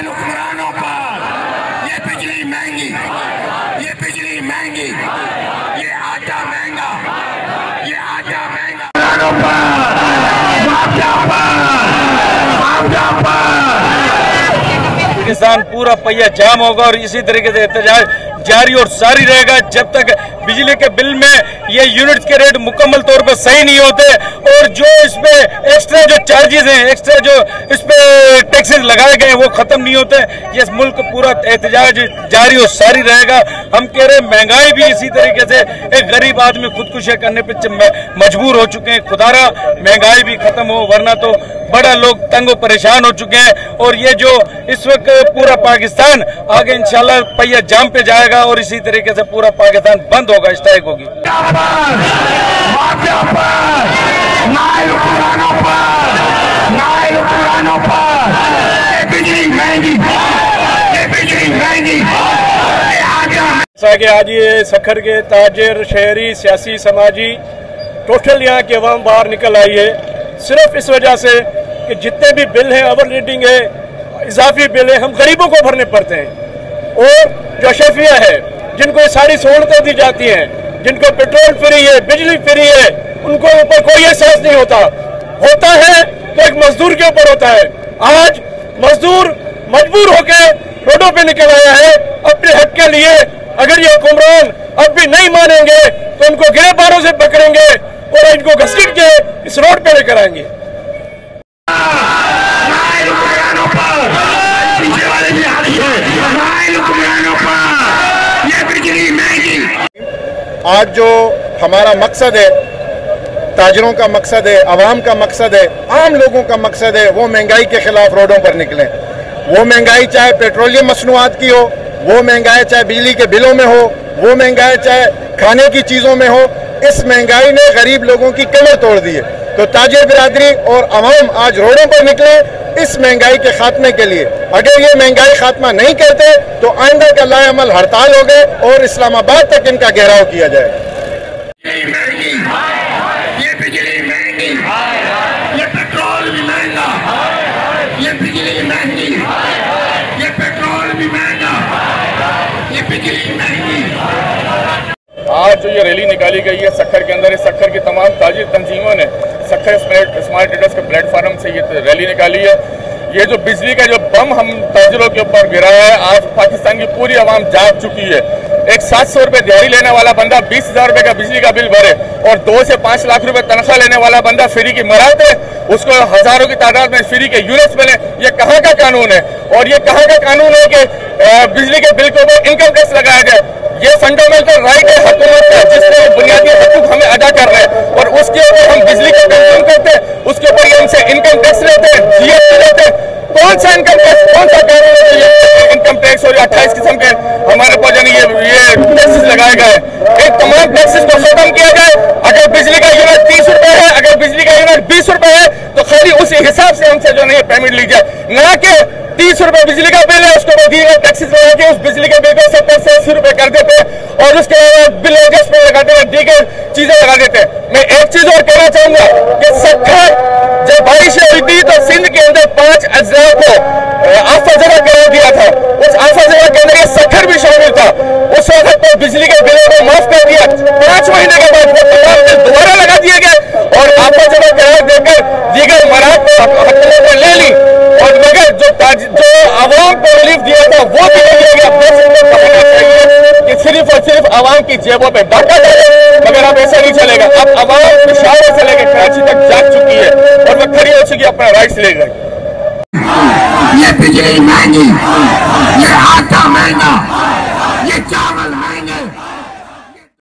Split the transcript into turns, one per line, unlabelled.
हुक्मरानों पर ये बिजली महंगी, ये बिजली महंगी, ये आटा महंगा, ये आटा महंगा।
पाकिस्तान पूरा पहिया जाम होगा और इसी तरीके से एहतजाज जारी और जारी रहेगा जब तक बिजली के बिल में ये यूनिट्स के रेट मुकम्मल तौर पर सही नहीं होते और जो इसपे एक्स्ट्रा जो चार्जेस हैं, एक्स्ट्रा जो इसपे टैक्सेस लगाए गए हैं वो खत्म नहीं होते। ये मुल्क पूरा एहतजाज जारी और जारी रहेगा। हम कह रहे हैं महंगाई भी इसी तरीके से एक गरीब आदमी खुदकुशी करने पर मजबूर हो चुके हैं। खुदारा महंगाई भी खत्म हो, वरना तो बड़ा लोग तंग और परेशान हो चुके हैं। और ये जो इस वक्त पूरा पाकिस्तान आगे इंशाल्लाह पहिया जाम पे जाएगा और इसी तरीके से पूरा पाकिस्तान बंद होगा, स्ट्राइक होगी।
जैसा कि आज ये सखर के ताजर, शहरी, सियासी, समाजी टोटल यहाँ की अवाम बाहर निकल आई है सिर्फ इस वजह से कि जितने भी बिल हैं, ओवर रीडिंग है, इजाफी बिल है, हम गरीबों को भरने पड़ते हैं। और जो अशरफिया है, जिनको ये सारी सहूलतें दी जाती हैं, जिनको पेट्रोल फ्री है, बिजली फ्री है, उनको ऊपर कोई एहसास नहीं होता है तो एक मजदूर के ऊपर होता है। आज मजदूर मजबूर होकर रोडों पे निकल आया है अपने हक के लिए। अगर ये हुक्मरान अब भी नहीं मानेंगे तो उनको गिरफ्तारों से पकड़ेंगे और इनको घसीट के इस रोड पे लेकर आएंगे।
आज जो हमारा मकसद है, ताजरों का मकसद है, अवाम का मकसद है, आम लोगों का मकसद है, वो महंगाई के खिलाफ रोडों पर निकलें। वो महंगाई चाहे पेट्रोलियम मसनूआत की हो, वो महंगाई चाहे बिजली के बिलों में हो, वो महंगाई चाहे खाने की चीज़ों में हो। इस महंगाई ने गरीब लोगों की कमर तोड़ दी है। तो ताजिर बिरादरी और अवाम आज रोडों पर निकले इस महंगाई के खात्मे के लिए। अगर ये महंगाई खात्मा नहीं करते तो आइंदा का लाएअमल हड़ताल हो गए और इस्लामाबाद तक इनका घेराव किया जाए।
ये बिजली महंगी, ये पेट्रोल भी महंगा, ये बिजली महंगी, ये पेट्रोल भी महंगा, ये बिजली महंगी।
आज जो ये रैली निकाली गई है सखर के अंदर, इस सखर की तमाम ताजिर तंजीमों ने सखर स्मार्ट ट्रेडर्स के प्लेटफार्म से ये रैली निकाली है। ये जो बिजली का जो बम हम ताजिरों के ऊपर गिराया है, आज पाकिस्तान की पूरी आवाम जाग चुकी है। एक 700 रुपये दिहाड़ी लेने वाला बंदा 20,000 रुपये का बिजली का बिल भरे और 2 से 5 लाख रुपए तनख्वाह लेने वाला बंदा फ्री की मराते उसको हजारों की तादाद में फ्री के यूनिट्स मिले। ये कहाँ का कानून है? और ये कहाँ का कानून है कि बिजली के बिल के ऊपर इनकम टैक्स लगाया जाए? ये फंडामेंटल राइट है हुकूमत का, जिससे बुनियादी हकूक हमें अदा कर रहे हैं और उसके ऊपर हम बिजली का कंज्यूम करते हैं, उसके ऊपर ये हमसे इनकम टैक्स लेते हैं, जीएसटी लेते हैं। कौन सा इनकम टैक्स, कौन सा कानून है ये इनकम टैक्स और 28 किस्म के हमारे पास यानी ये टैक्सेस लगाए गए? एक तमाम टैक्सेस को खत्म किया जाए। अगर बिजली का यूनिट 30 रुपए है, अगर बिजली का यूनिट 20 रुपए है तो खाली उसी हिसाब से हमसे जो नहीं पेमेंट ली जाए, न कि 30 रुपए बिजली का बिल है उसको दीगर टैक्सेस लगा के उस बिजली के बिल को 70 से 80 रुपए कर देते हैं और उसके बिल पे लगाते हैं, दीगर चीजें लगा देते हैं। मैं एक चीज और कहना चाहूंगा कि सखर जब बारिश हुई थी तो सिंध के अंदर 5 अजला को आफत जगह करार दिया था। उस आफत जगह के अंदर ये सखर भी शामिल था। उस वक्त पर बिजली के बिलों को माफ कर दिया। 5 महीने के बाद वो तमाम बिल दोबारा लगा दिए गए और आफत जगह करार देकर दीगर मराहत हकूमत ने ले ली और मगर जो आवाम को रिलीफ दिया था वो भी नहीं लिया गया। बस इनको कहना चाहिए कि सिर्फ और सिर्फ आवाम की जेबों पे डाका डाले, मगर अब ऐसा नहीं चलेगा। अब आवाम पेशावर से लेकर कराची तक जाग चुकी है और वो खड़ी हो चुकी है अपना राइट्स ले गई।
ये बिजली महंगी, ये आटा महंगा, ये चावल महंगा।